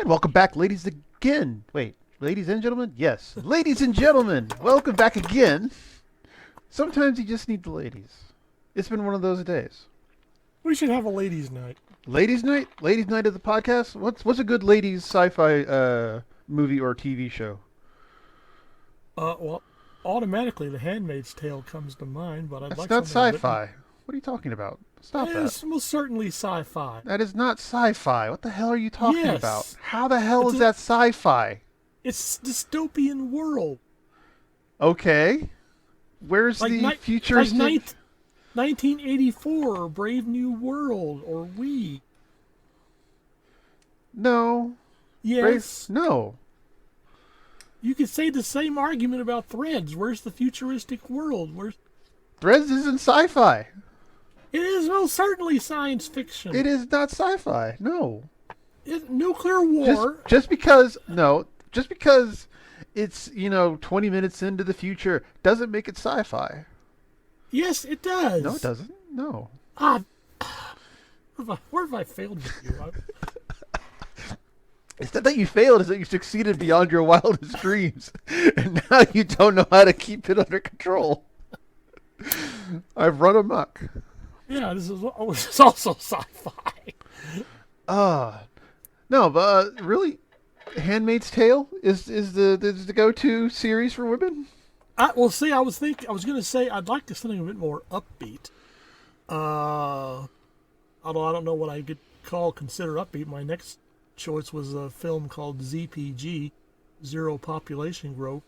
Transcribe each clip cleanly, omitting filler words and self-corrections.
And welcome back, ladies again. Wait, ladies and gentlemen? Yes. Ladies and gentlemen, welcome back again. Sometimes you just need the ladies. It's been one of those days. We should have a ladies' night. Ladies' night? Ladies' night of the podcast? What's a good ladies sci-fi movie or TV show? Well, automatically The Handmaid's Tale comes to mind, but I'd That's like not something sci-fi. What are you talking about? Stop It that. is most certainly sci-fi. That is not sci-fi. What the hell are you talking Yes. about? How the hell It's is a- that sci-fi? It's dystopian world. Okay. Where's Like the ni- futuristic... like 1984 or Brave New World or We. No. Yes. No. You could say the same argument about Threads. Where's the futuristic world? Where's Threads isn't sci-fi. It is most certainly science fiction. It is not sci-fi. No. Nuclear war. Just because it's, 20 minutes into the future doesn't make it sci-fi. Yes, it does. No, it doesn't. No. Where have I failed you? It's not that you failed, it's that you succeeded beyond your wildest dreams. And now you don't know how to keep it under control. I've run amok. Yeah, this is also sci-fi. No, but really, Handmaid's Tale is the go-to series for women? I was going to say I'd like something a bit more upbeat. Although I don't know what I could consider upbeat. My next choice was a film called ZPG, Zero Population Growth,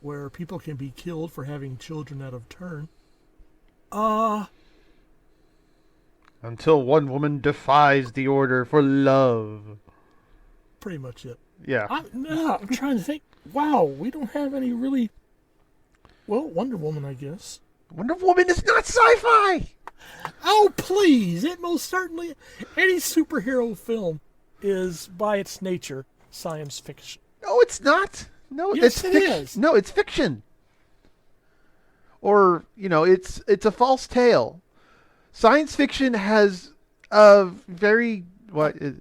where people can be killed for having children out of turn. Until one woman defies the order for love. Pretty much it. Yeah. I'm trying to think. Wow, we don't have any really... Well, Wonder Woman, I guess. Wonder Woman is not sci-fi! Oh, please! It most certainly... Any superhero film is, by its nature, science fiction. No, it's not. No, Yes, it is. No, it's fiction. Or, it's a false tale. Science fiction has a very...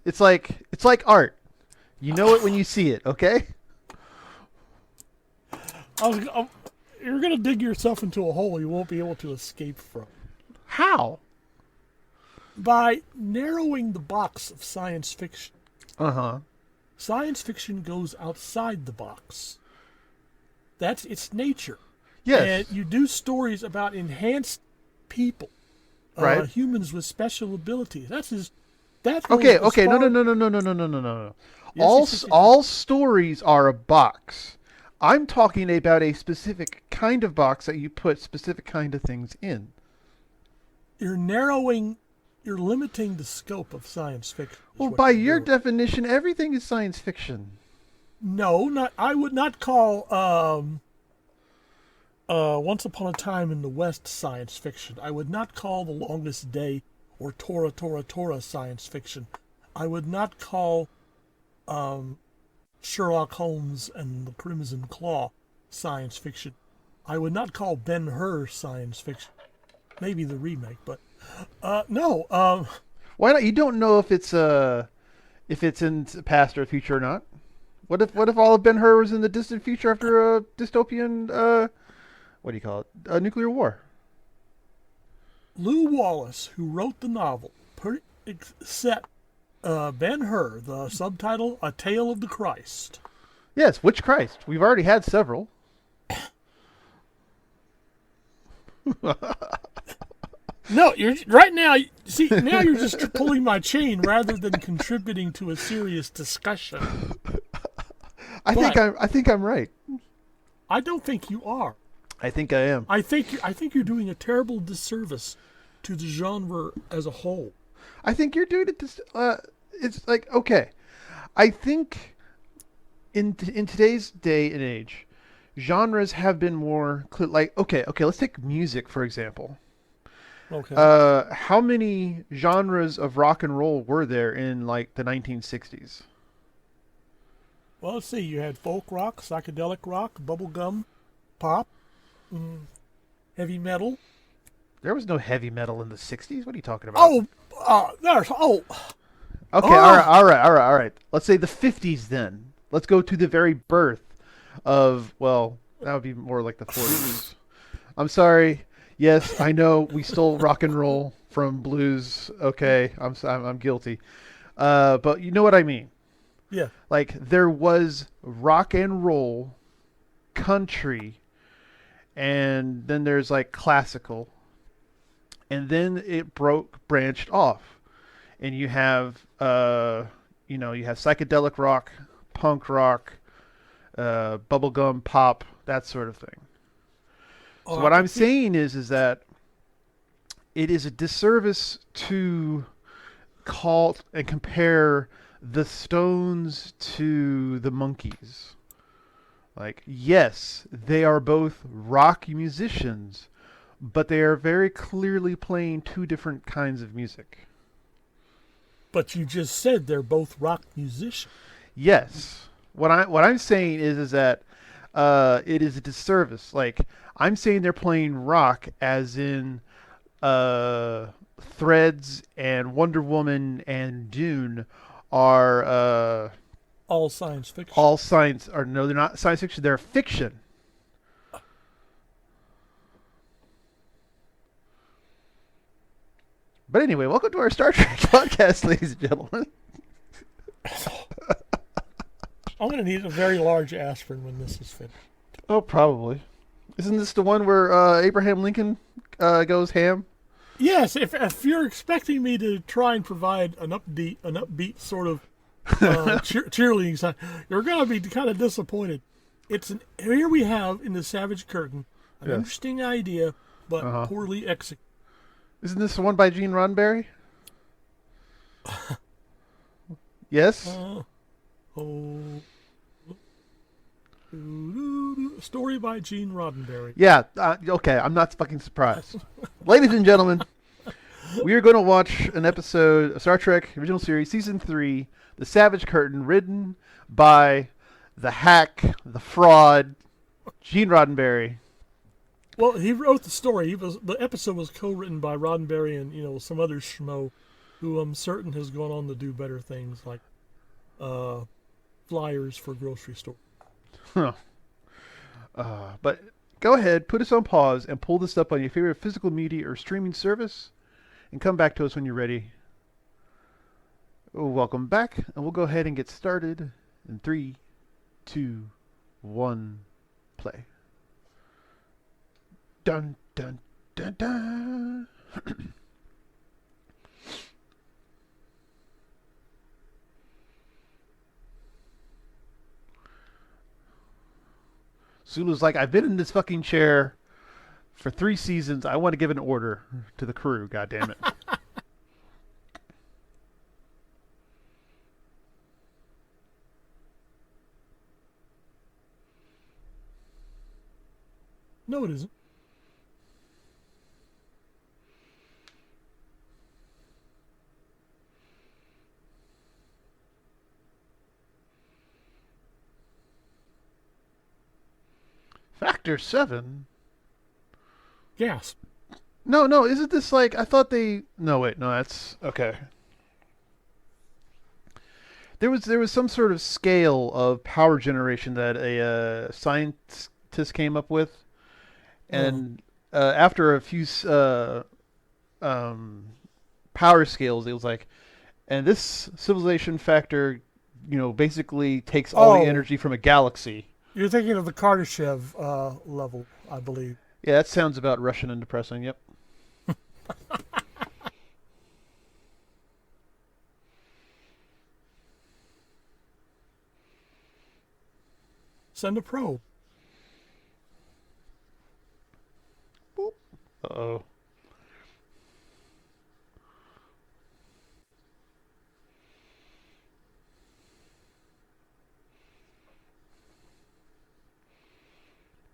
It's like art. You know it when you see it, okay? You're going to dig yourself into a hole you won't be able to escape from. How? By narrowing the box of science fiction. Uh-huh. Science fiction goes outside the box. That's its nature. Yes. And you do stories about enhanced people. Right. Humans with special abilities. Okay. No. Yes. All stories are a box. I'm talking about a specific kind of box that you put specific kind of things in. You're limiting the scope of science fiction. Well, by your definition, everything is science fiction. No, I would not call Once Upon a Time in the West science fiction. I would not call The Longest Day or Tora science fiction. I would not call Sherlock Holmes and the Crimson Claw science fiction. I would not call Ben-Hur science fiction. Maybe the remake, but no. Why not? You don't know if it's in the past or future or not. What if all of Ben-Hur was in the distant future after a dystopian what do you call it? A nuclear war. Lew Wallace, who wrote the novel, set Ben-Hur, the subtitle, A Tale of the Christ. Yes, which Christ? We've already had several. No, you're right now. See, now you're just pulling my chain rather than contributing to a serious discussion. I think I'm right. I don't think you are. I think I am. I think you're doing a terrible disservice to the genre as a whole. I think you're doing it. It's like, okay. I think in today's day and age, genres have been more clear. Like, okay. Let's take music for example. Okay. How many genres of rock and roll were there in like the 1960s? Well, let's see. You had folk rock, psychedelic rock, bubblegum, pop, heavy metal. There was no heavy metal in the 60s. What are you talking about? Okay, all right, Oh, all right, all right, all right. Let's say the 50s then. Let's go to the very birth of, well, that would be more like the 40s. I'm sorry. Yes, I know we stole rock and roll from blues. Okay, I'm guilty. But you know what I mean. yeah. Like there was rock and roll, country, and then there's like classical, and then it branched off, and you have psychedelic rock, punk rock, bubblegum pop, that sort of thing. So Oh, what I I'm think. saying is that it is a disservice to call and compare the Stones to the Monkees. Like, yes, they are both rock musicians, but they are very clearly playing two different kinds of music. But you just said they're both rock musicians. Yes, what I'm saying is that it is a disservice. Like, I'm saying they're playing rock, as in Threads and Wonder Woman and Dune are All science fiction. all science. Or no, they're not science fiction. They're fiction. But anyway, welcome to our Star Trek podcast, ladies and gentlemen. I'm going to need a very large aspirin when this is finished. Oh, probably. Isn't this the one where Abraham Lincoln goes ham? Yes, if you're expecting me to try and provide an upbeat sort of cheerleading side, you're going to be kind of disappointed. Here we have in the Savage Curtain an Yes. interesting idea, Uh but huh. poorly executed. Isn't this the one by Gene Roddenberry? Yes. Uh, oh, story by Gene Roddenberry. Yeah. Okay. I'm not fucking surprised. Ladies and gentlemen, we are going to watch an episode of Star Trek Original Series, Season 3, The Savage Curtain, written by the hack, the fraud, Gene Roddenberry. Well, he wrote the story. The episode was co-written by Roddenberry and some other schmo, who I'm certain has gone on to do better things like uh, flyers for grocery store. Huh. But go ahead, put us on pause, and pull this up on your favorite physical media or streaming service, and come back to us when you're ready. Welcome back, and we'll go ahead and get started in 3, 2, 1, play. Dun dun dun dun. Sulu's like, I've been in this fucking chair for 3 seasons. I want to give an order to the crew. God damn it. No, it isn't. Factor 7? Gasp. No, no, isn't this like, I thought they, no, wait, no, that's, okay. There was some sort of scale of power generation that a scientist came up with, Uh, and after a few um, power scales, it was like, and this civilization factor, basically takes all the oh, energy from a galaxy. you're thinking of the Kardashev level, I believe. Yeah, that sounds about Russian and depressing. Yep. Send a probe. Uh oh.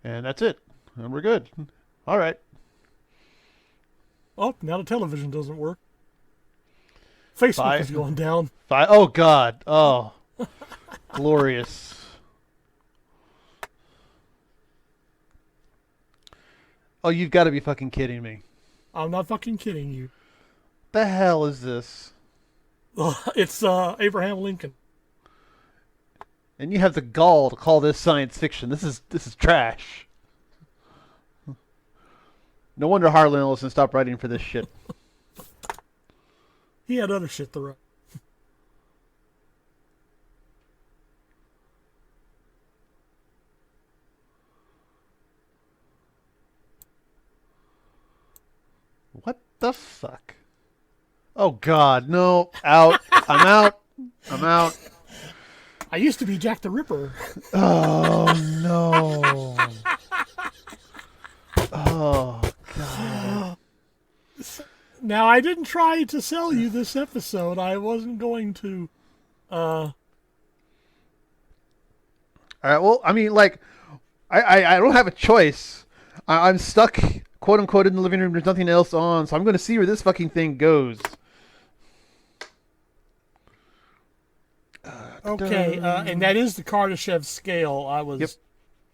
And that's it. And we're good. All right. Oh, now the television doesn't work. Facebook is Five. going down. Five. Oh God. Oh, glorious. Oh, you've got to be fucking kidding me. I'm not fucking kidding you. The hell is this? It's Abraham Lincoln. And you have the gall to call this science fiction. This is trash. No wonder Harlan Ellison stopped writing for this shit. He had other shit to write. What the fuck? Oh God, no! Out! I'm out! I'm out! I used to be Jack the Ripper. Oh no! Oh God! Now, I didn't try to sell you this episode. I wasn't going to. All right. Well, I mean, like, I don't have a choice. I'm stuck, quote unquote, in the living room. There's nothing else on, so I'm going to see where this fucking thing goes. Okay, and that is the Kardashev scale. Yep.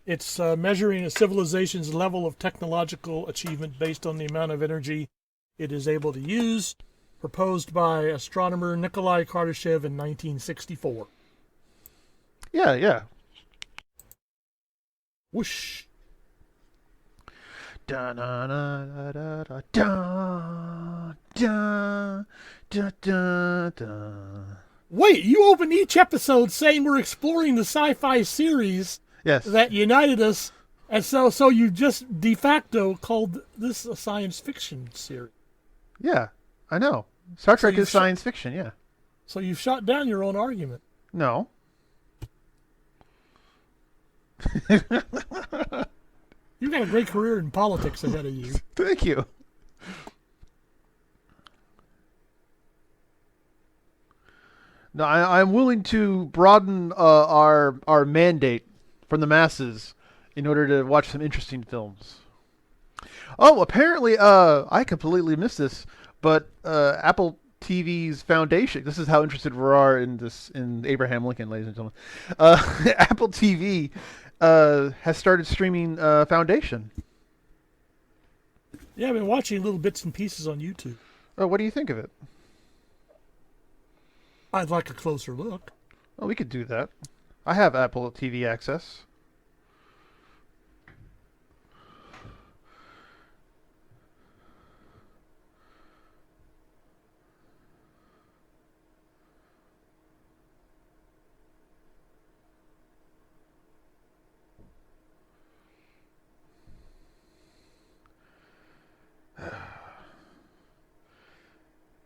It's measuring a civilization's level of technological achievement based on the amount of energy it is able to use, proposed by astronomer Nikolai Kardashev in 1964. Yeah, yeah. Whoosh. Da da da da da da da da da da. Wait, you open each episode saying we're exploring the sci-fi series Yes. that united us, and so you just de facto called this a science fiction series. Yeah, I know. Star Trek you is science fiction. Yeah. So you've shot down your own argument. No. You've got a great career in politics ahead of you. Thank you. No, I'm willing to broaden our mandate from the masses in order to watch some interesting films. Oh, apparently, I completely missed this, but Apple TV's foundation. This is how interested we are in Abraham Lincoln, ladies and gentlemen. Apple TV has started streaming Foundation. Yeah, I've been watching little bits and pieces on YouTube. Oh, what do you think of it? I'd like a closer look. Oh, we could do that. I have Apple TV access.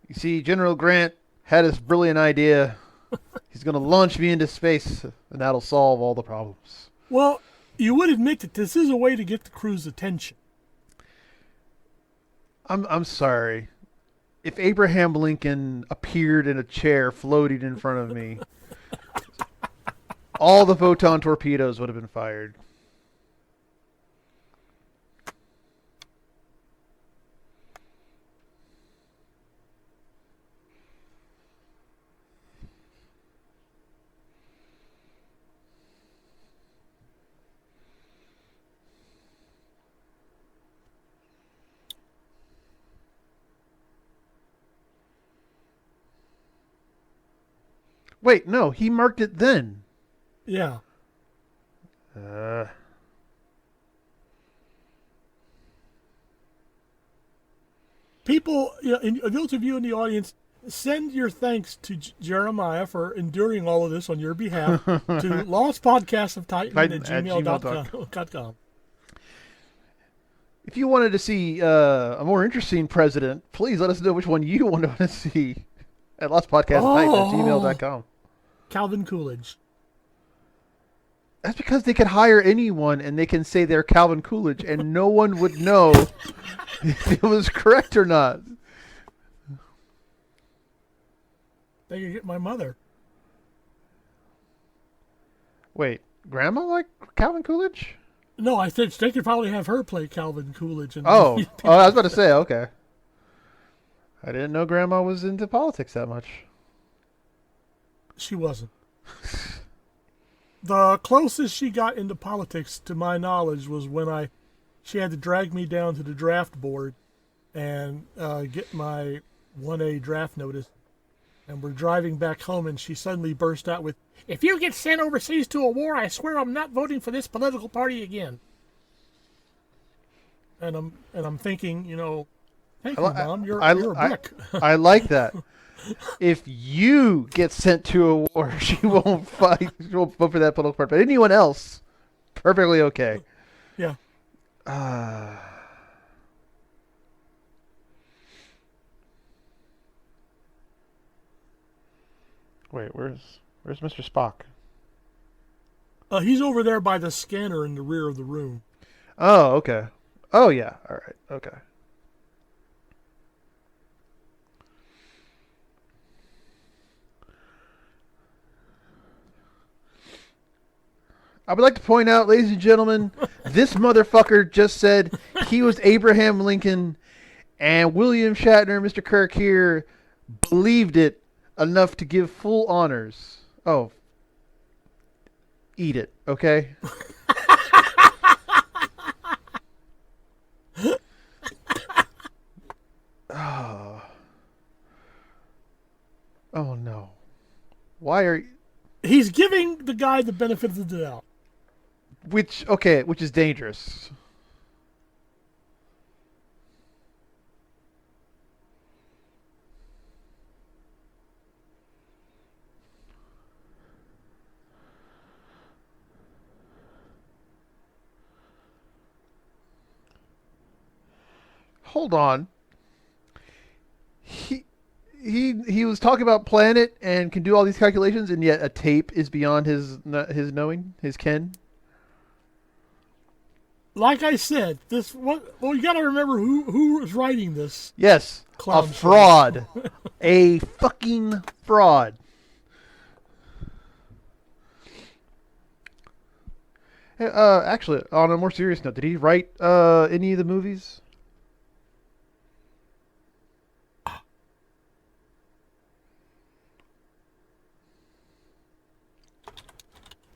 You see, General Grant had this brilliant idea. He's going to launch me into space, and that'll solve all the problems. Well, you would admit that this is a way to get the crew's attention. I'm sorry. If Abraham Lincoln appeared in a chair floating in front of me, all the photon torpedoes would have been fired. Wait, no, he marked it then. Yeah. Uh, People, and those of you in the audience, send your thanks to Jeremiah for enduring all of this on your behalf to lostpodcastoftitan at gmail.com. If you wanted to see a more interesting president, please let us know which one you want to see at lostpodcastoftitan@gmail.com. Calvin Coolidge. That's because they could hire anyone and they can say they're Calvin Coolidge and no one would know if it was correct or not. They could get my mother. Wait, Grandma like Calvin Coolidge? No, I think they could probably have her play Calvin Coolidge. And Oh, I was about to say, okay. I didn't know Grandma was into politics that much. She wasn't. The closest she got into politics, to my knowledge, was when she had to drag me down to the draft board and get my 1A draft notice. and we're driving back home, and she suddenly burst out with, "If you get sent overseas to a war, I swear I'm not voting for this political party again." And I'm thinking, thank you, Mom. You're a brick. I like that. If you get sent to a war, she won't fight. She won't vote for that political party. But anyone else, perfectly okay. Yeah. Wait, where's Mr. Spock? He's over there by the scanner in the rear of the room. Oh, okay. Oh, yeah. All right. Okay. I would like to point out, ladies and gentlemen, this motherfucker just said he was Abraham Lincoln, and William Shatner, Mr. Kirk here, believed it enough to give full honors. Oh, eat it, okay? Oh. Oh no. Why are you... He's giving the guy the benefit of the doubt. which is dangerous. Hold on. He was talking about planet and can do all these calculations, and yet a tape is beyond his knowing, his ken. Like I said, you got to remember who was writing this. Yes, Clown a fraud, a fucking fraud. Hey, actually, on a more serious note, did he write any of the movies?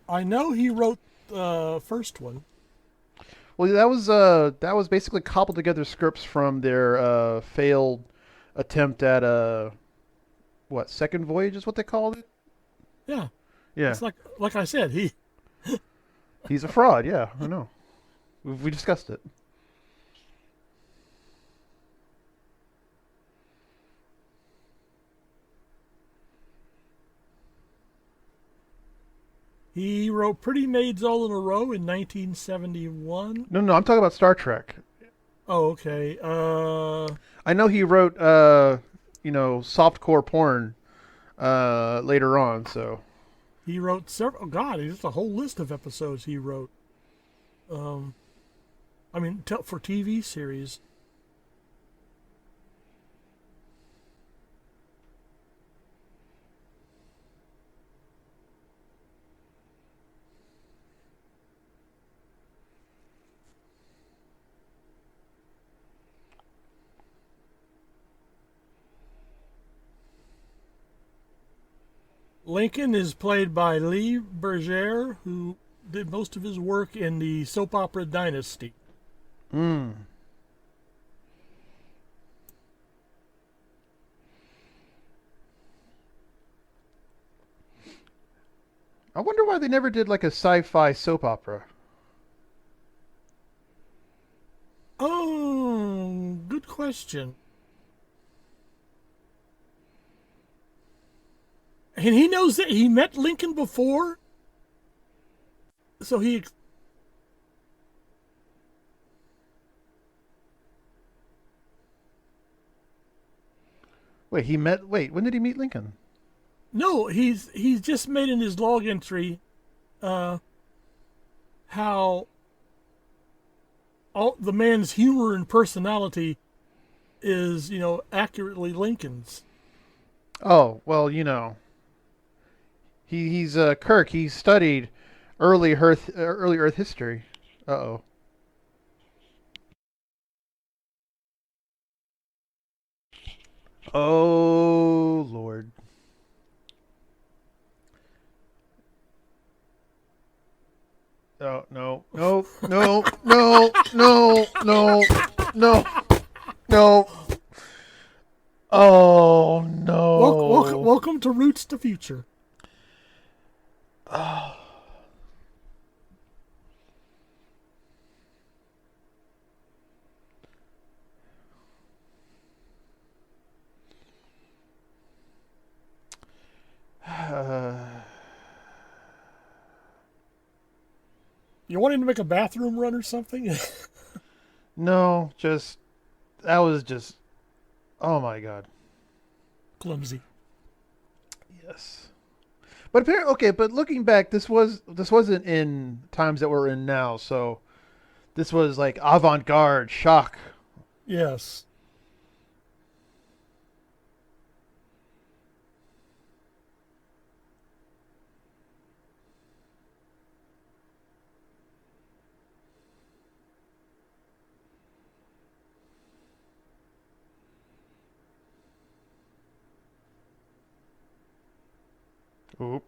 I know he wrote the first one. Well, that was basically cobbled together scripts from their failed attempt at second voyage is what they called it. Yeah. Yeah. It's like I said, He's a fraud. Yeah, I know. We discussed it. He wrote Pretty Maids All in a Row in 1971. No, I'm talking about Star Trek. Oh, okay. I know he wrote softcore porn later on, so He wrote several. Oh God, there's a whole list of episodes he wrote. For TV series. Lincoln is played by Lee Bergere, who did most of his work in the soap opera Dynasty. I wonder why they never did like a sci-fi soap opera. Oh, good question. And he knows that he met Lincoln before, so he. When did he meet Lincoln? No, he's just made in his log entry, how all the man's humor and personality is, accurately Lincoln's. Oh, well, he's Kirk. He studied early Earth history. Uh-oh. Oh, Lord. Oh, no. No, no, no, no, no, no, no. Oh Welcome, no. welcome to Roots to Future. You want him to make a bathroom run or something? No, just that was just oh my god. Clumsy. Yes. But apparently, okay, but looking back, this wasn't in times that we're in now, so this was like avant-garde shock. Yes. Oop.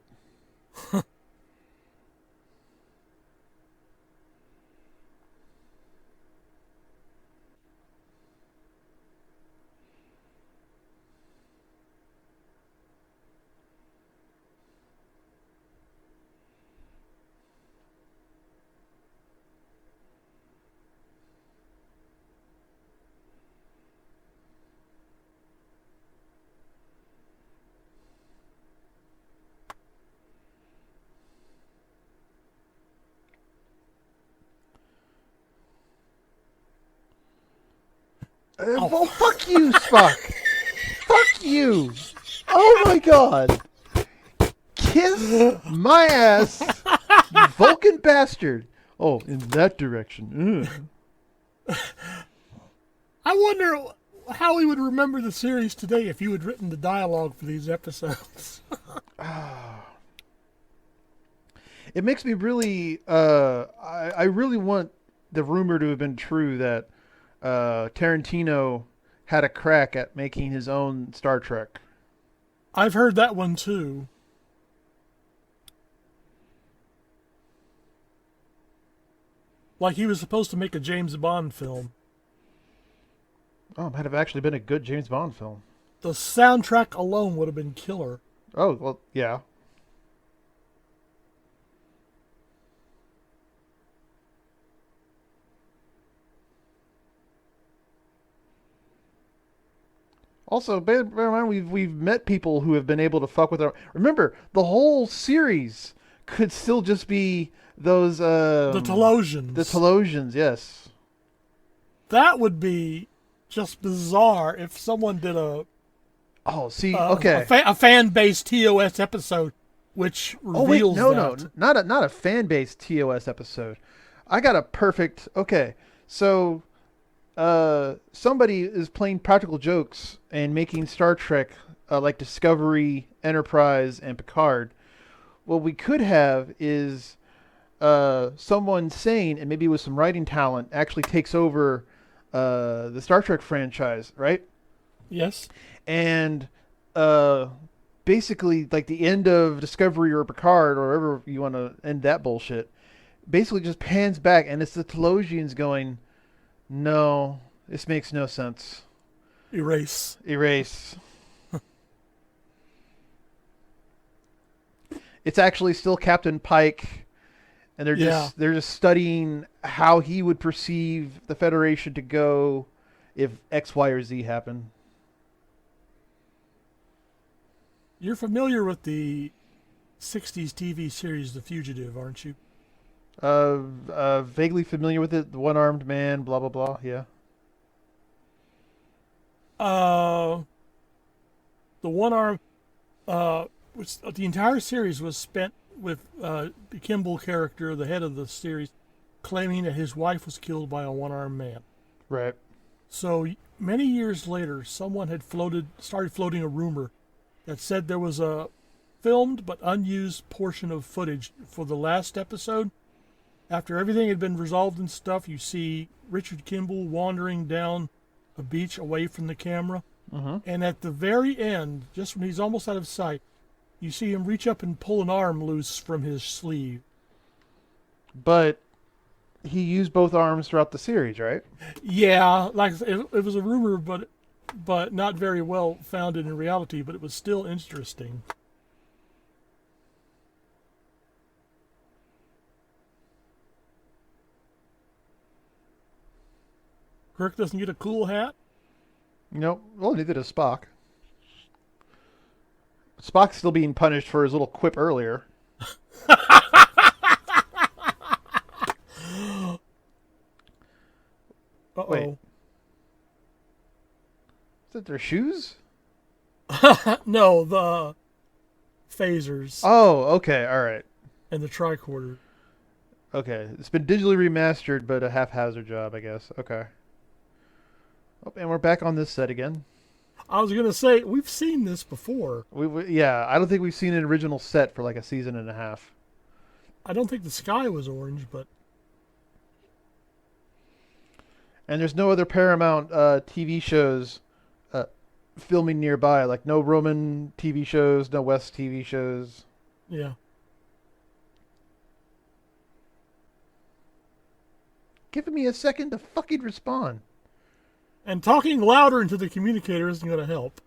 Well, Oh, fuck you, Spock. Fuck you. Oh my god. Kiss my ass, you Vulcan bastard. Oh, in that direction. Ugh. I wonder how we would remember the series today if you had written the dialogue for these episodes. It makes me really. I really want the rumor to have been true that Tarantino had a crack at making his own Star Trek. I've heard that one too. Like he was supposed to make a James Bond film. Oh, it might have actually been a good James Bond film. The soundtrack alone would have been killer. Oh well, yeah. Also, bear in mind we've met people who have been able to fuck with our. Remember, the whole series could still just be those The the Telosians. Telosians. Yes. That would be just bizarre if someone did Oh, see, okay. a fan based TOS episode, which Oh wait, reveals no, that. no, not a fan based TOS episode. I got a perfect. Okay, so somebody is playing practical jokes and making Star Trek like Discovery, Enterprise, and Picard. What we could have is someone sane and maybe with some writing talent actually takes over the Star Trek franchise, right? Yes. And uh, basically, like the end of Discovery or Picard or wherever you want to end that bullshit, basically just pans back and it's the Telosians going, no, this makes no sense. Erase. Erase. It's actually still Captain Pike, and Yeah. they're just studying how he would perceive the Federation to go if X, Y, or Z happen. You're familiar with the 60s TV series The Fugitive, aren't you? Vaguely familiar with it. The one-armed man, blah blah blah. Yeah. Uh, the one arm, which the entire series was spent with the Kimball character, the head of the series, claiming that his wife was killed by a one armed man. Right. So many years later, someone had started floating a rumor that said there was a filmed but unused portion of footage for the last episode. After everything had been resolved and stuff, you see Richard Kimball wandering down a beach away from the camera. Mm-hmm. And at the very end, just when he's almost out of sight, you see him reach up and pull an arm loose from his sleeve. But he used both arms throughout the series, right? Yeah, like it was a rumor, but but not very well founded in reality, but it was still interesting. Kirk doesn't get a cool hat. Nope. Well, neither does Spock. Spock's still being punished for his little quip earlier. Wait, Uh-oh. is that their shoes? No, the phasers Oh, okay, all right. and the tricorder. Okay, it's been digitally remastered, but a haphazard job, I guess. Okay. Oh, and we're back on this set again. I was going to say, we've seen this before. Yeah, I don't think we've seen an original set for like a season and a half. I don't think the sky was orange, but And there's no other Paramount TV shows uh, filming nearby, like no Roman TV shows, no West TV shows. yeah. Giving me a second to fucking respond. And talking louder into the communicator isn't going to help.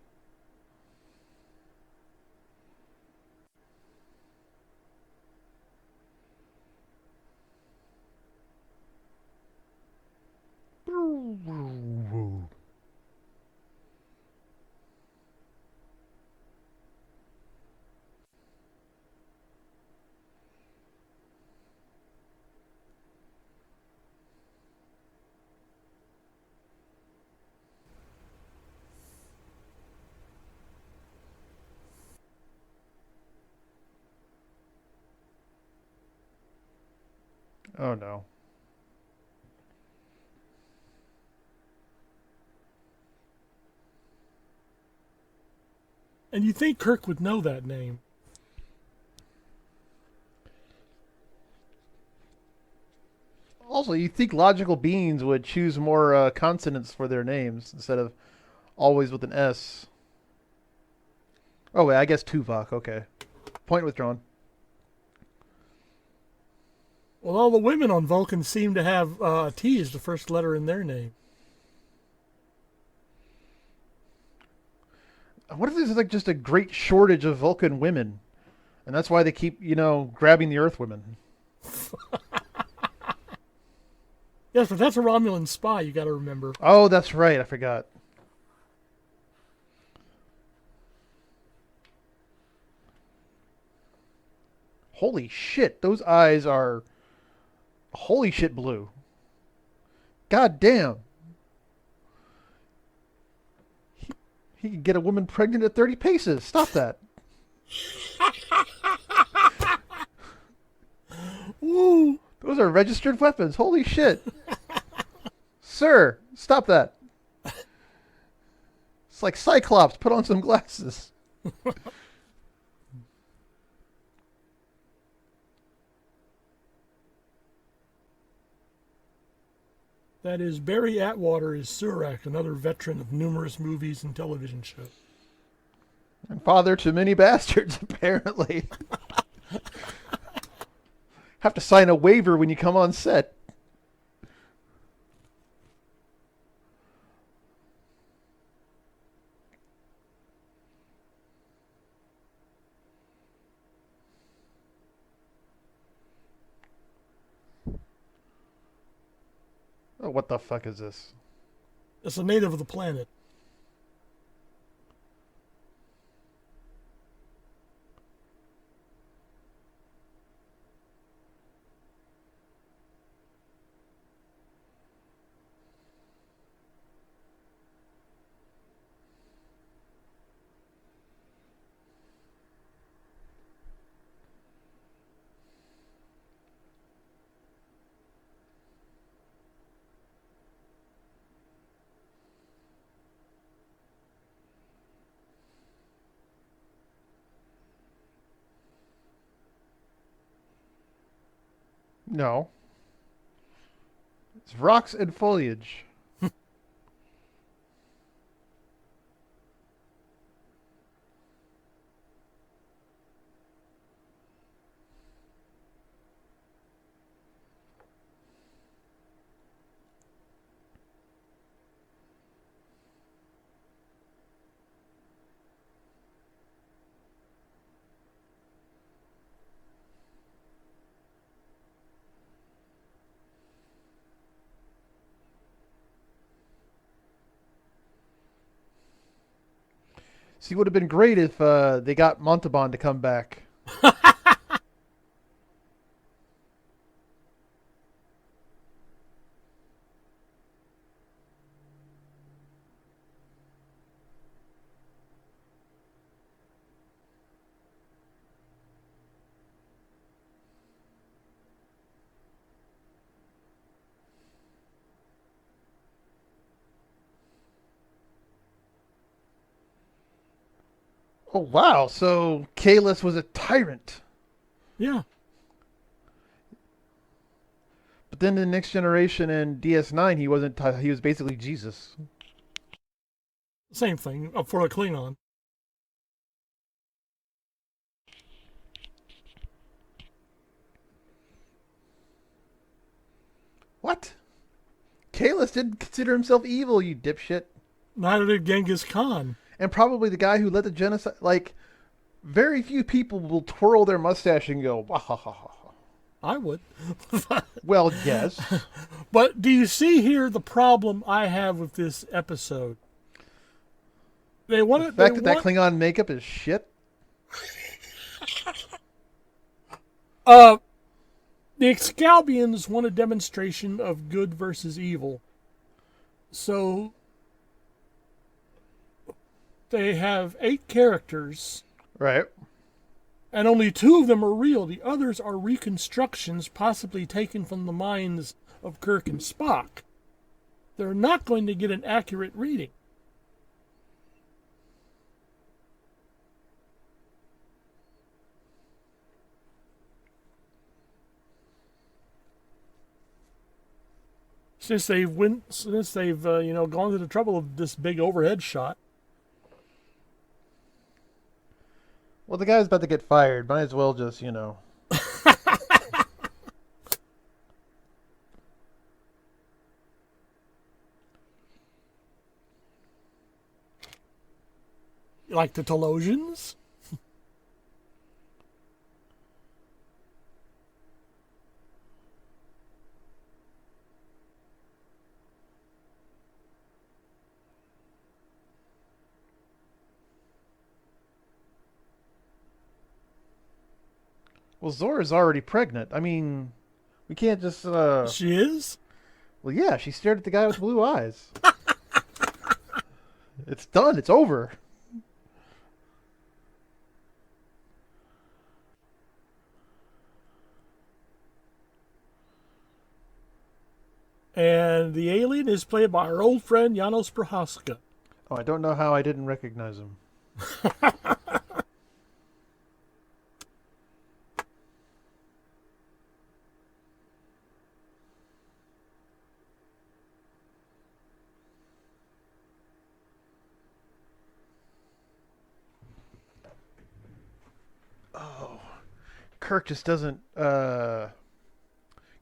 Oh no. And you think Kirk would know that name. Also, you think logical beings would choose more consonants for their names instead of always with an S. Oh, wait, I guess Tuvok. Okay. Point withdrawn. Well, all the women on Vulcan seem to have T as the first letter in their name. What if there's like just a great shortage of Vulcan women? And that's why they keep, grabbing the Earth women. Yes, but that's a Romulan spy, you got to remember. Oh, that's right. I forgot. Holy shit. Those eyes are holy shit blue. God damn. He can get a woman pregnant at 30 paces. Stop that. Woo! Those are registered weapons. Holy shit. Sir, stop that. It's like Cyclops. Put on some glasses. That is, Barry Atwater is Surak, another veteran of numerous movies and television shows. And father to many bastards, apparently. Have to sign a waiver when you come on set. Oh, what the fuck is this? It's a native of the planet. No. It's rocks and foliage. See, it would have been great if they got Montalban to come back. Oh wow! So Kalis was a tyrant, Yeah, but then in the next generation in DS9, he wasn't. He was basically Jesus. same thing for a Klingon. What? Kalis didn't consider himself evil, you dipshit. Neither did Genghis Khan. And probably the guy who led the genocide. Like, very few people will twirl their mustache and go, "Wah, ha, ha, ha, ha." I would. Well, yes. But do you see here the problem I have with this episode? They The want it. They fact that that want. Klingon makeup is shit. Uh, the Excalbians want a demonstration of good versus evil. So they have 8 characters, Right. and only 2 of them are real. The others are reconstructions, possibly taken from the minds of Kirk and Spock. They're not going to get an accurate reading. Since they've gone to the trouble of this big overhead shot. Well, the guy's about to get fired. Might as well just. Like the Telosians. Well, Zora's already pregnant. I mean, we can't just. She is. Well, yeah, she stared at the guy with blue eyes. It's done. It's over. And the alien is played by our old friend Janos Prohaska. Oh, I don't know how I didn't recognize him. Oh, Kirk just doesn't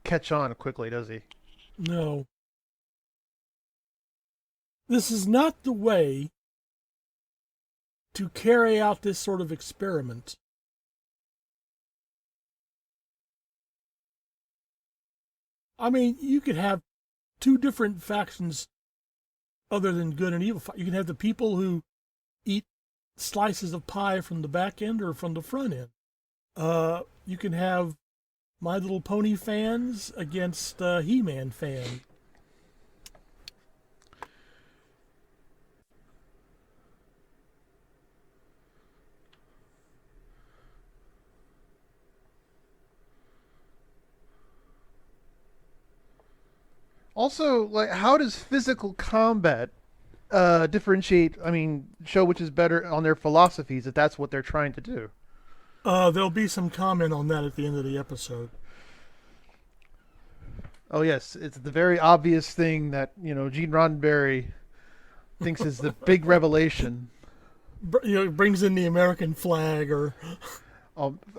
catch on quickly, does he? No. This is not the way to carry out this sort of experiment. I mean, you could have 2 different factions other than good and evil. You can have the people who eat slices of pie from the back end or from the front end. You can have My Little Pony fans against He-Man fans. Also, like, how does physical combat differentiate? I mean, show which is better on their philosophies if that's what they're trying to do. There'll be some comment on that at the end of the episode. Oh yes, it's the very obvious thing that Gene Roddenberry thinks is the big revelation. Brings in the American flag or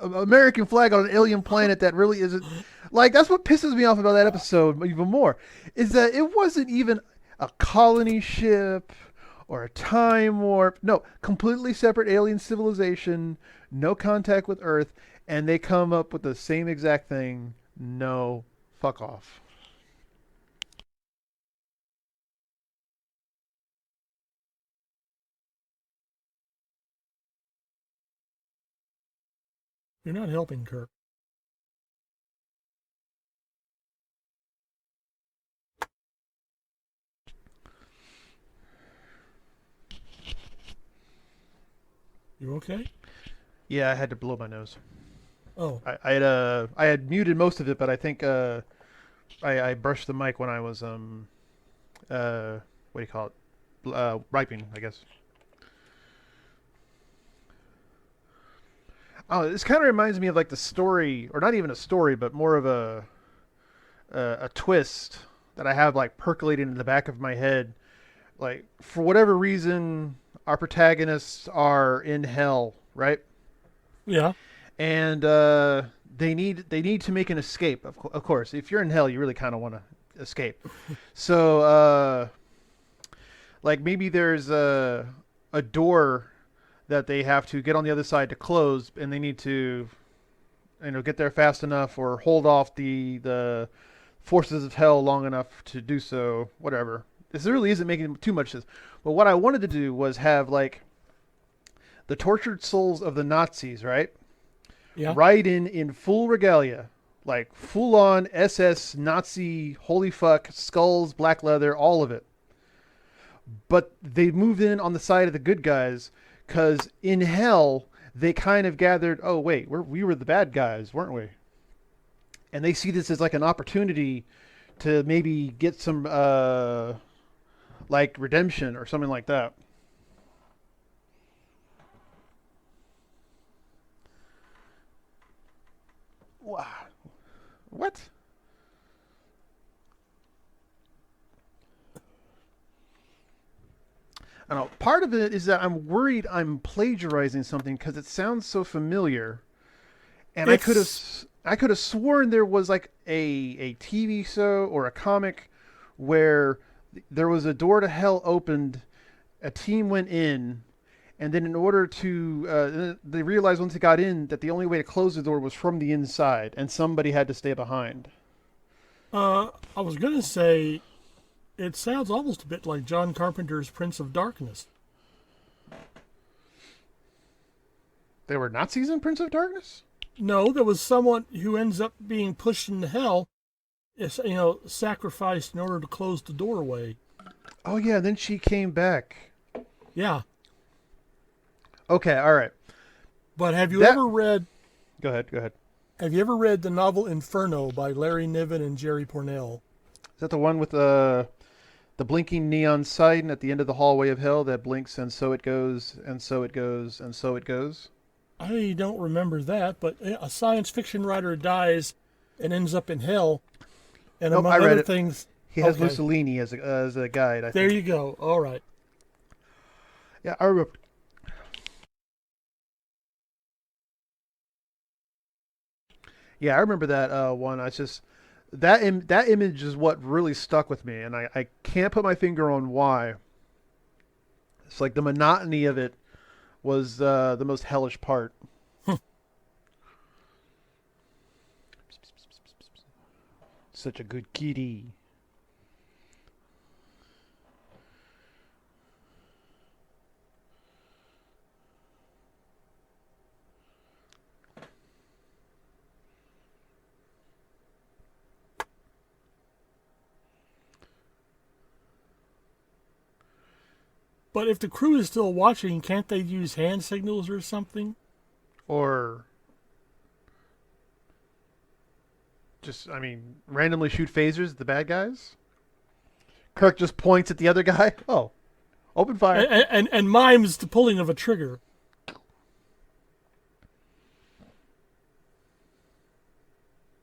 American flag on an alien planet that really isn't. Like, that's what pisses me off about that episode even more, is that it wasn't even a colony ship or a time warp. No, completely separate alien civilization, no contact with Earth, and they come up with the same exact thing. No, fuck off. You're not helping, Kirk. You okay? Yeah, I had to blow my nose. Oh, I had muted most of it, but I think I brushed the mic when I was what do you call it? Wiping, I guess. Oh, this kind of reminds me of like the story, or not even a story, but more of a twist that I have like percolating in the back of my head. Like for whatever reason, our protagonists are in hell, right? yeah. And they need to make an escape. Of course, if you're in hell, you really kind of want to escape. So like maybe there's a door that they have to get on the other side to close, and they need to get there fast enough or hold off the forces of hell long enough to do so. Whatever. This really isn't making too much sense. But what I wanted to do was have like the tortured souls of the Nazis, right? Yeah. Ride in full regalia, like full on SS Nazi, holy fuck, skulls, black leather, all of it. But they moved in on the side of the good guys because in hell they kind of gathered. Oh wait, we were the bad guys, weren't we? And they see this as like an opportunity to maybe get some like redemption or something like that. Wow. What? I don't know. Part of it is that I'm worried I'm plagiarizing something because it sounds so familiar, and It's I could have sworn there was like a TV show or a comic where there was a door to hell opened, a team went in, and then in order to they realized once they got in that the only way to close the door was from the inside, and somebody had to stay behind. I was gonna say it sounds almost a bit like John Carpenter's Prince of Darkness. They were Nazis in Prince of Darkness. No, there was someone who ends up being pushed into hell, sacrificed in order to close the doorway. Oh yeah, then she came back. Yeah. Okay, all right. But That Go ahead, go ahead. have you ever read the novel Inferno by Larry Niven and Jerry Pournelle? Is that the one with the blinking neon sign at the end of the hallway of hell that blinks and so it goes and so it goes and so it goes? I don't remember that, but a science fiction writer dies and ends up in hell, and Nope, I among read other it. things, He has okay, Mussolini as a guide, I there think. you go. All right. Yeah, I remember. Yeah, I remember that one. I just that image is what really stuck with me, and I can't put my finger on why. It's like the monotony of it was the most hellish part. Such a good kitty. But if the crew is still watching, can't they use hand signals or something? Or just, I mean, randomly shoot phasers at the bad guys. Kirk just points at the other guy. Oh, open fire. And mimes the pulling of a trigger.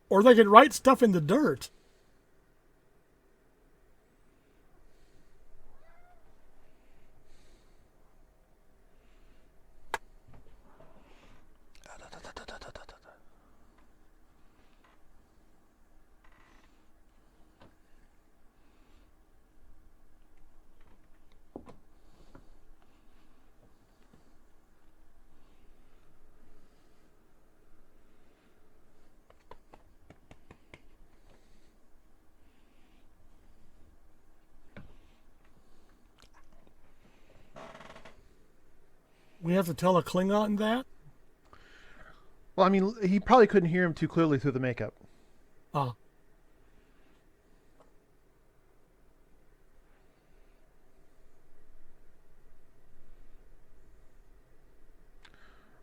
Or they could write stuff in the dirt. We have to tell a Klingon that? Well, I mean, he probably couldn't hear him too clearly through the makeup. Ah,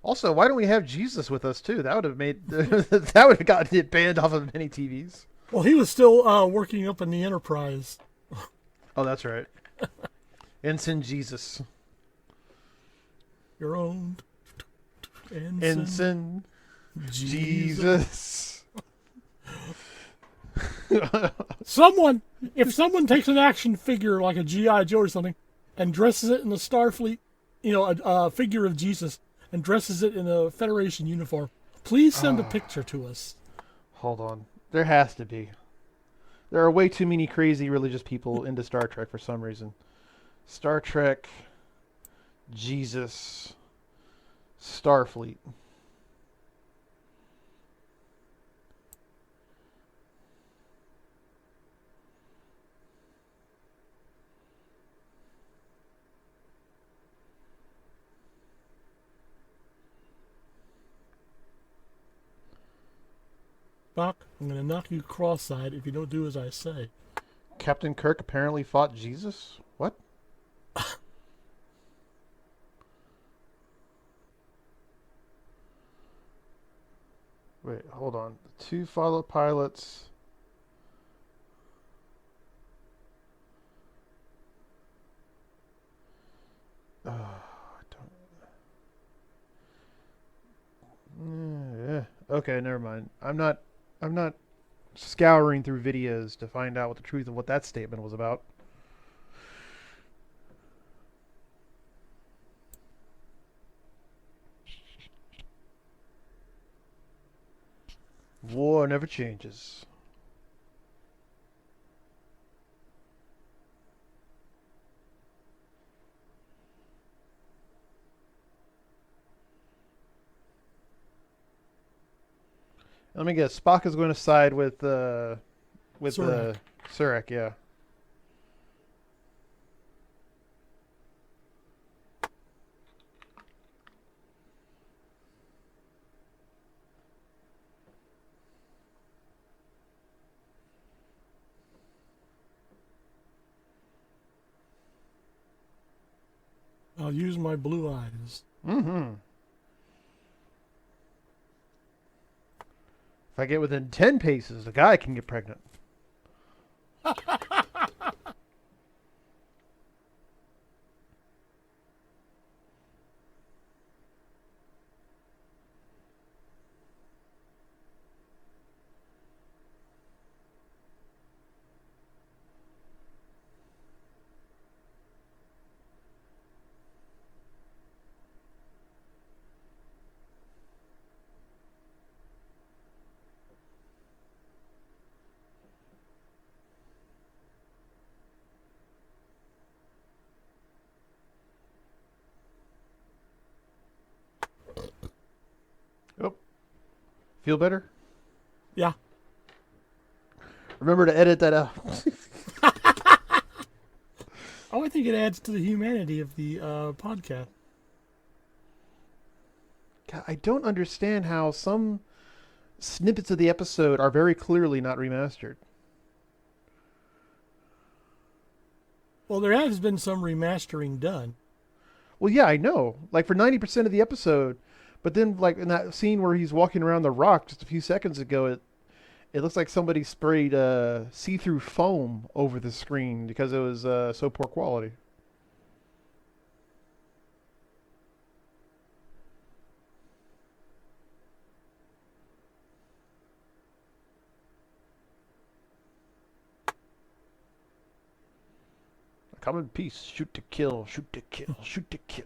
Also, why don't we have Jesus with us too? That would have made that would have gotten it banned off of many TVs. well, he was still working up in the Enterprise. Oh, that's right. Ensign Jesus. Your own Ensign Jesus. Jesus. If someone takes an action figure like a GI Joe or something, and dresses it in the Starfleet, a figure of Jesus, and dresses it in a Federation uniform, please send a picture to us. Hold on. There has to be. There are way too many crazy religious people into Star Trek for some reason. Star Trek, Jesus, Starfleet. Spock, I'm going to knock you cross-eyed if you don't do as I say. Captain Kirk apparently fought Jesus? What? Wait, hold on. The two follow pilots. I don't. Okay, never mind. I'm not scouring through videos to find out what the truth of what that statement was about. War never changes. Let me guess. Spock is going to side with Surak. Surak, yeah. I'll use my blue eyes. Mm-hmm. If I get within 10 paces, the guy can get pregnant. Oh, feel better? Yeah. Remember to edit that out. Oh, I think it adds to the humanity of the podcast. God, I don't understand how some snippets of the episode are very clearly not remastered. Well, there has been some remastering done. Well, yeah, I know. Like for 90% of the episode, but then like in that scene where he's walking around the rock just a few seconds ago, it looks like somebody sprayed see-through foam over the screen because it was so poor quality. Come in peace. Shoot to kill. Shoot to kill. Shoot to kill.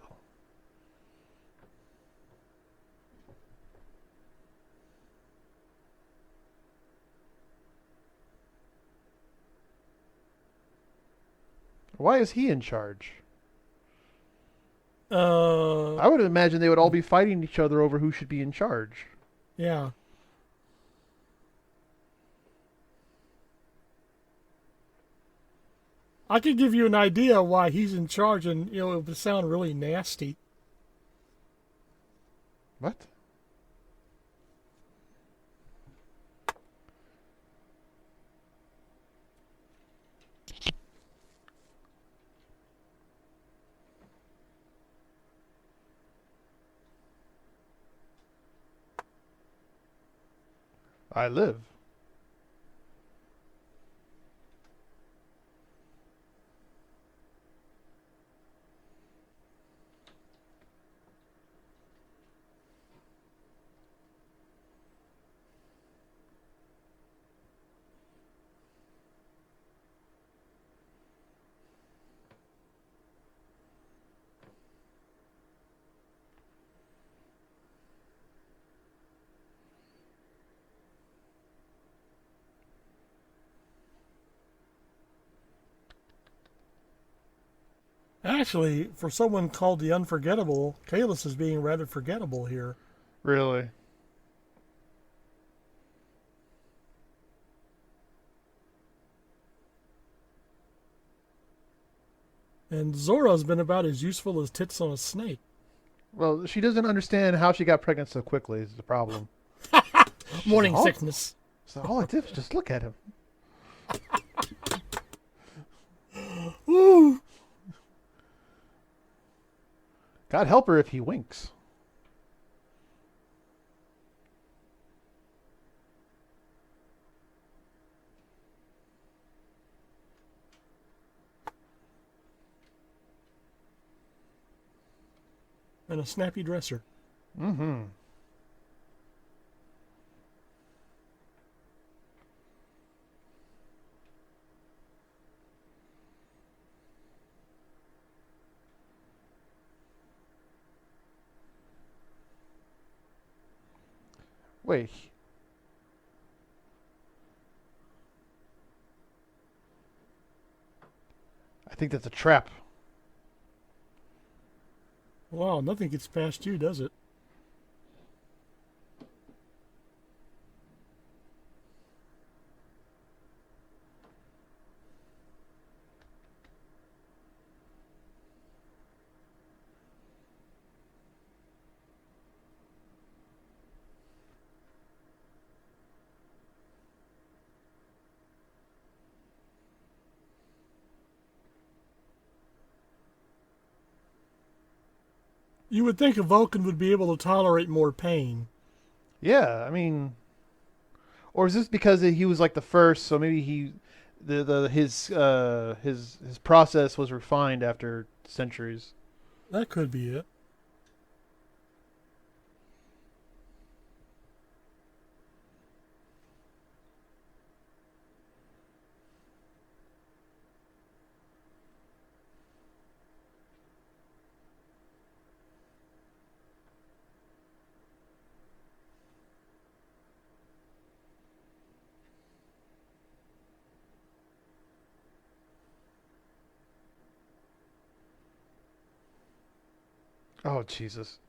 Why is he in charge? I would imagine they would all be fighting each other over who should be in charge. Yeah. I could give you an idea why he's in charge, and it would sound really nasty. What? I live. Actually, for someone called the Unforgettable, Kalis is being rather forgettable here. Really? And Zora's been about as useful as tits on a snake. Well, she doesn't understand how she got pregnant so quickly is the problem. Morning all, sickness. so all I did was just look at him. Ooh. God help her if he winks. And a snappy dresser. Mm-hmm. Wait. I think that's a trap. Wow, nothing gets past you, does it? You would think a Vulcan would be able to tolerate more pain. Yeah, I mean, or is this because he was like the first? So maybe the his process was refined after centuries. That could be it. Oh Jesus!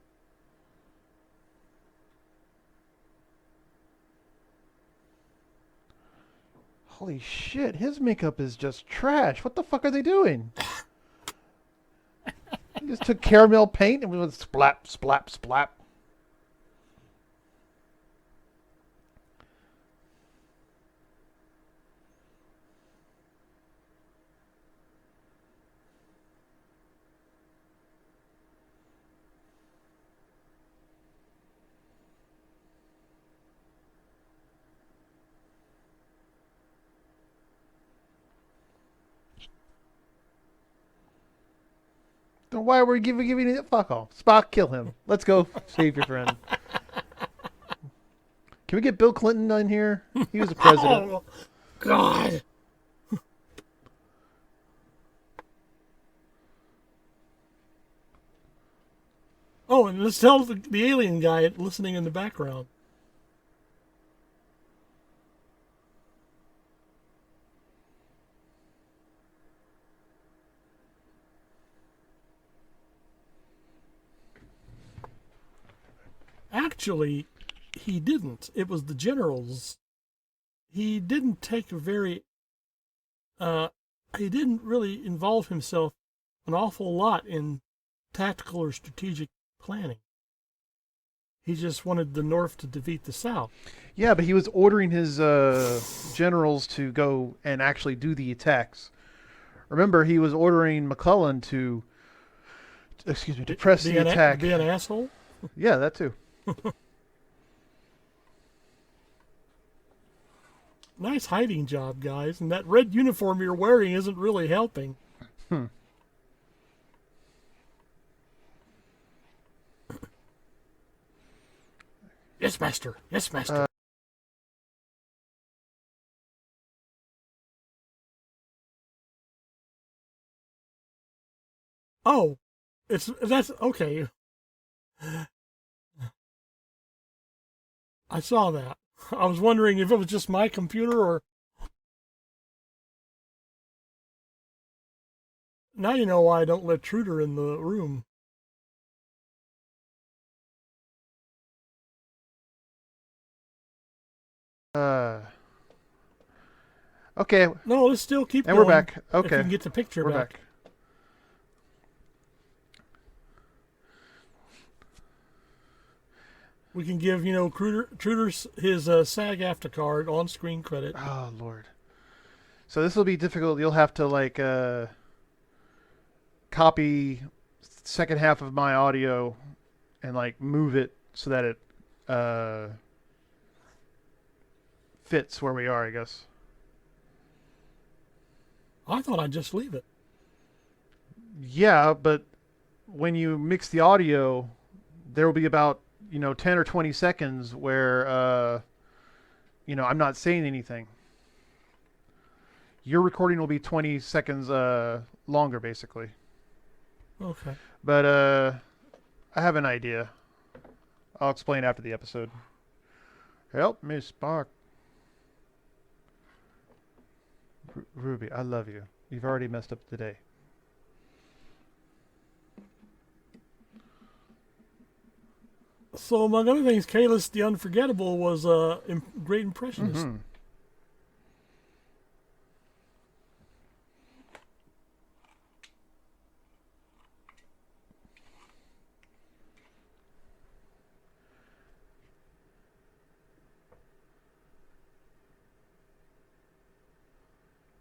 Holy shit! His makeup is just trash. What the fuck are they doing? He just took caramel paint and went splap, splap, splap. Then why were we giving it? Fuck off. Spock, kill him. Let's go save your friend. Can we get Bill Clinton in here? He was the president. Oh, God. Oh, and let's tell the alien guy listening in the background. Actually, he didn't. It was the generals. He didn't take a very, uh, he didn't really involve himself an awful lot in tactical or strategic planning. He just wanted the North to defeat the South. Yeah, but he was ordering his generals to go and actually do the attacks. Remember, he was ordering McClellan to, excuse me, to press the attack. Be an asshole? Yeah, that too. Nice hiding job, guys. And that red uniform you're wearing isn't really helping. Hmm. Yes, master. Yes, master. Oh, that's okay. I saw that. I was wondering if it was just my computer or now you know why I don't let Truder in the room. Uh, okay, No, let's still keep and we're going back. if you Okay, can get the picture we're back. back. We can give Truder's his SAG-AFTRA card on screen credit. Oh Lord. So this will be difficult. You'll have to like copy second half of my audio and like move it so that it uh, fits where we are, I guess. I thought I'd just leave it. Yeah, but when you mix the audio, there will be about 10 or 20 seconds where I'm not saying anything. Your recording will be 20 seconds longer, basically. Okay. But I have an idea. I'll explain after the episode. Help me, Spock. Ruby, I love you. You've already messed up today. So among other things, Kalis the Unforgettable was a great impressionist. Mm-hmm.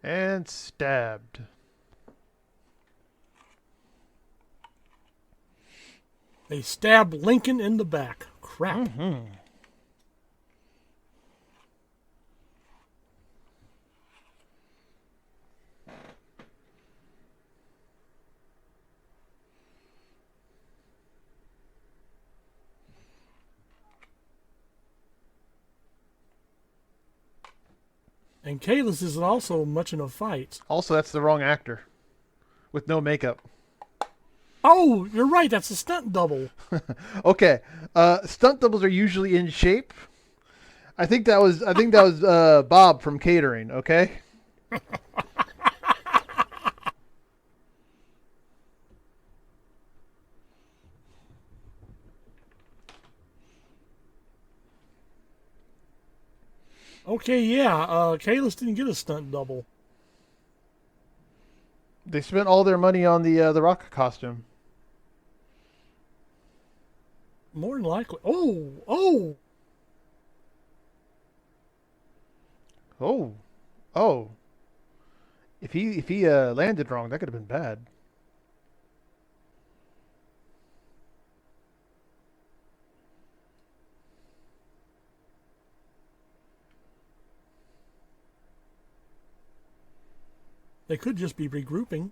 And stabbed. They stabbed Lincoln in the back. Crap. Mm-hmm. And Kalis isn't also much in a fight. Also, that's the wrong actor with no makeup. Oh, you're right. That's a stunt double. Okay, stunt doubles are usually in shape. I think that was Bob from catering. Okay. Okay, yeah. Kalis didn't get a stunt double. They spent all their money on the rock costume. More than likely. Oh. Oh, oh. If he landed wrong, that could have been bad. They could just be regrouping.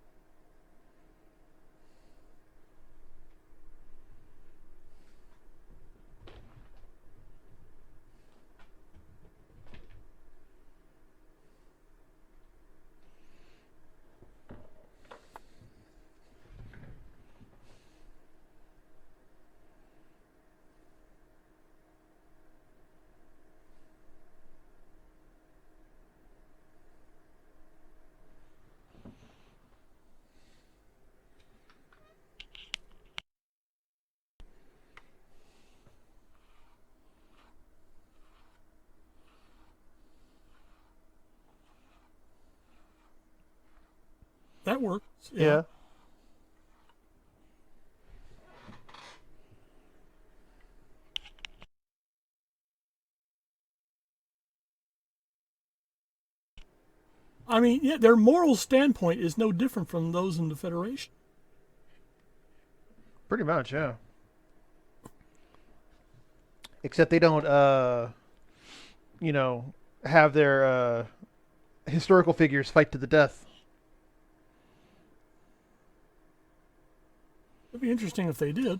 That works. Yeah. Yeah. I mean, yeah, their moral standpoint is no different from those in the Federation. Pretty much, yeah. Except they don't, you know, have their historical figures fight to the death. It'd be interesting if they did.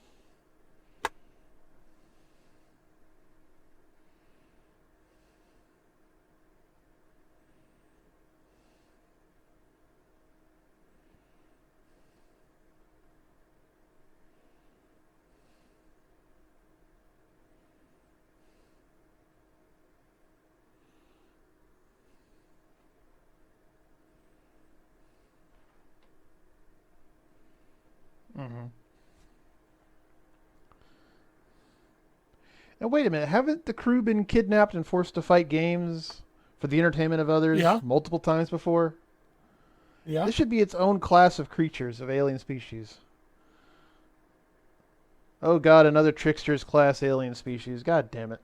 Hmm. And wait a minute, haven't the crew been kidnapped and forced to fight games for the entertainment of others Yeah, multiple times before? yeah. This should be its own class of creatures of alien species. Oh god, another trickster's class alien species. God damn it.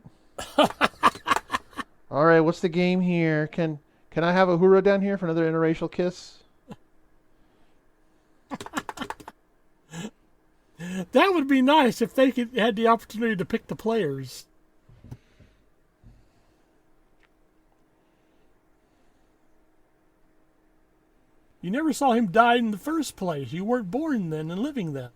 All right, what's the game here? Can I have a huro down here for another interracial kiss? That would be nice if they had the opportunity to pick the players. You never saw him die in the first place. You weren't born then and living then.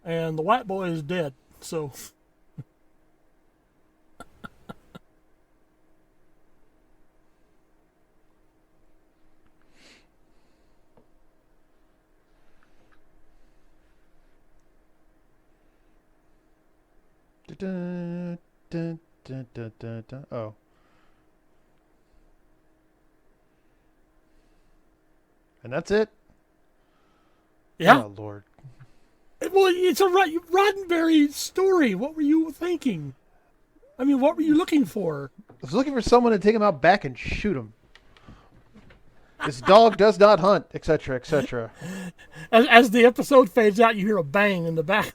And the white boy is dead. So, Dun, dun, dun, dun, dun, dun. Oh, and that's it. yeah. Oh lord. Well, it's a Roddenberry story. What were you thinking? I mean, what were you looking for? I was looking for someone to take him out back and shoot him. This dog does not hunt, etc., etc. As the episode fades out, you hear a bang in the back.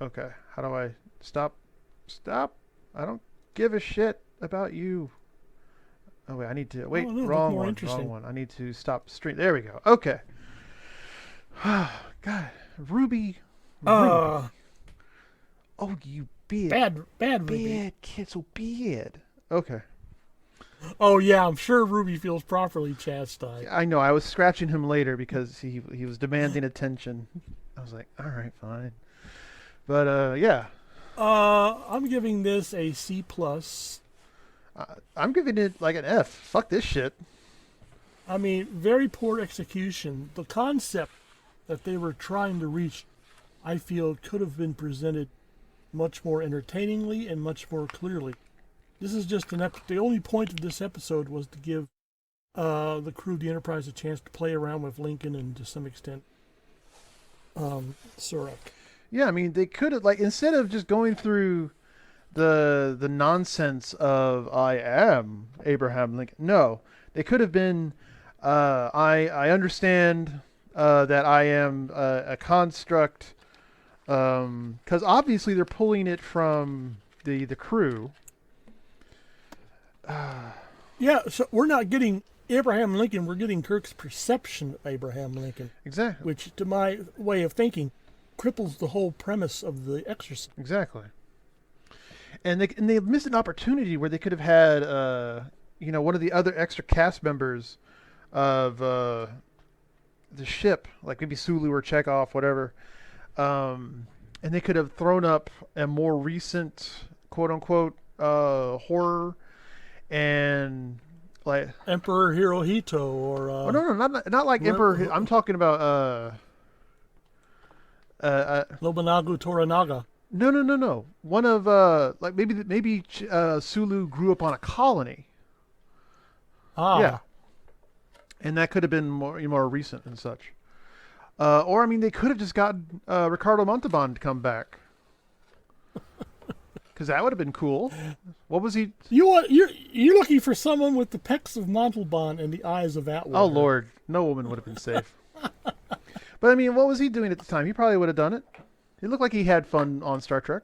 Okay, how do I stop? Stop! I don't give a shit about you. Oh wait, I need to wait. Oh, no, Wrong more one. interesting. Wrong one. I need to stop stream. There we go. Okay. God, Ruby. Uh, Oh, you bad, bad Ruby. bad kid, so bad. Okay. Oh yeah, I'm sure Ruby feels properly chastised. I know. I was scratching him later because he was demanding attention. I was like, all right, fine. But yeah, I'm giving this a C plus. I'm giving it like an F. Fuck this shit. I mean, very poor execution. The concept that they were trying to reach, I feel, could have been presented much more entertainingly and much more clearly. This is just the only point of this episode was to give the crew of the Enterprise a chance to play around with Lincoln and to some extent Surak. Yeah, I mean they could have like instead of just going through the nonsense of I am Abraham Lincoln. No, they could have been. I understand that I am a construct because obviously they're pulling it from the crew. Yeah, so we're not getting Abraham Lincoln, we're getting Kirk's perception of Abraham Lincoln, Exactly. which, to my way of thinking, cripples the whole premise of the exorcism. Exactly. And they missed an opportunity where they could have had one of the other extra cast members of the ship, like maybe Sulu or Chekhov, whatever. And they could have thrown up a more recent quote unquote horror and like Emperor Hirohito or oh no not like Emperor. I'm talking about Nobunaga Toranaga. no. One of like maybe Sulu grew up on a colony. Ah, Yeah, and that could have been more recent and such. Or I mean, they could have just gotten Ricardo Montalban to come back, because that would have been cool. What was he? you're looking for someone with the pecs of Montalban and the eyes of Atwater. Oh Lord, no woman would have been safe. But I mean, what was he doing at the time? He probably would have done it. He looked like he had fun on Star Trek.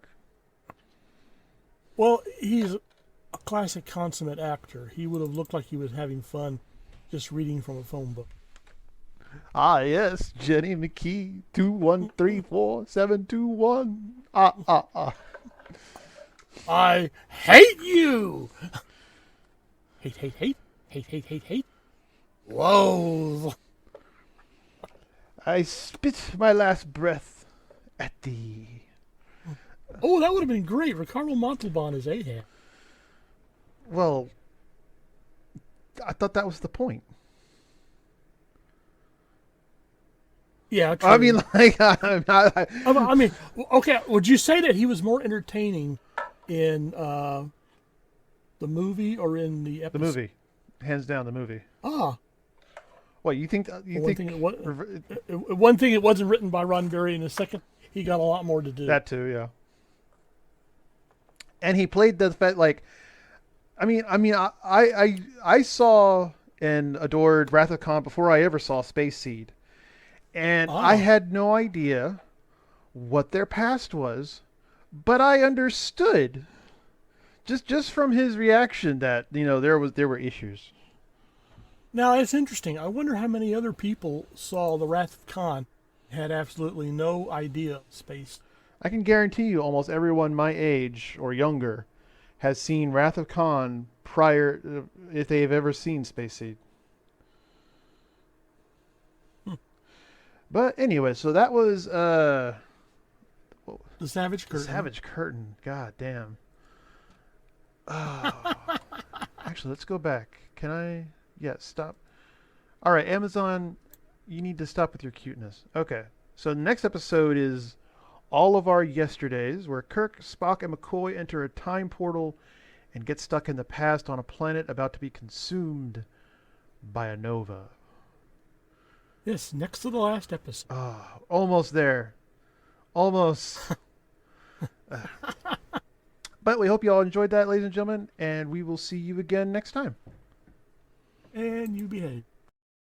Well, he's a classic consummate actor. He would have looked like he was having fun just reading from a phone book. Ah, yes, Jenny McKee, 2134721. Ah, ah, ah. I hate you. Hate, hate, hate, hate, hate, hate, hate. Loathe. I spit my last breath at thee. Oh, that would have been great. Ricardo Montalban is Ahab. Well, I thought that was the point. Yeah, I mean, true. like, I, I mean, okay. Would you say that he was more entertaining in the movie or in the the episode? movie, hands down, the movie. Ah, What you think? You one thing think it was. One thing it wasn't written by Roddenberry, and the second he got a lot more to do. that too? Yeah. And he played the fact like, I saw and adored Wrath of Khan before I ever saw Space Seed, and I Ah, had no idea what their past was, but I understood just from his reaction that there were issues. now it's interesting. I wonder how many other people saw the Wrath of Khan had absolutely no idea of space. I can guarantee you, almost everyone my age or younger has seen Wrath of Khan prior, if they have ever seen Space Seed. But anyway, so that was The Savage the Curtain. Savage Curtain. God damn. Oh, actually, let's go back. Can I? Yeah, stop. All right, Amazon, you need to stop with your cuteness. Okay, so the next episode is All of Our Yesterdays, where Kirk, Spock, and McCoy enter a time portal and get stuck in the past on a planet about to be consumed by a nova. Yes, next to the last episode. Oh, almost there. Almost. But we hope you all enjoyed that, ladies and gentlemen, and we will see you again next time. And you behave.